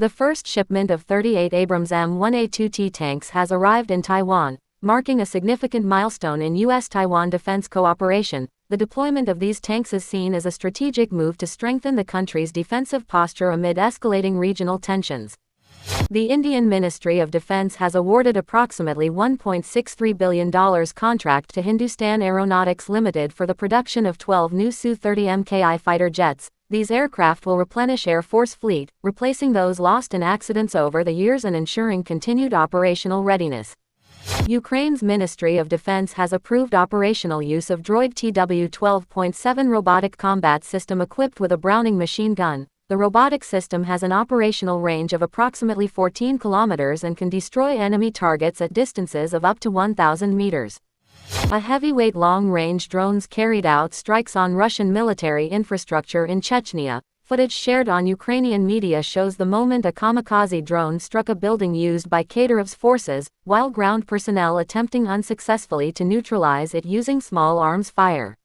The first shipment of 38 Abrams M1A2T tanks has arrived in Taiwan, marking a significant milestone in U.S.-Taiwan defense cooperation. The deployment of these tanks is seen as a strategic move to strengthen the country's defensive posture amid escalating regional tensions. The Indian Ministry of Defence has awarded approximately $1.63 billion contract to Hindustan Aeronautics Limited for the production of 12 new Su-30 Mki fighter jets. These aircraft will replenish Air Force fleet, replacing those lost in accidents over the years and ensuring continued operational readiness. Ukraine's Ministry of Defense has approved operational use of Droid TW-12.7 robotic combat system equipped with a Browning machine gun. The robotic system has an operational range of approximately 14 kilometers and can destroy enemy targets at distances of up to 1,000 meters. A heavyweight long-range drones carried out strikes on Russian military infrastructure in Chechnya. Footage shared on Ukrainian media shows the moment a kamikaze drone struck a building used by Kadyrov's forces, while ground personnel attempting unsuccessfully to neutralize it using small arms fire.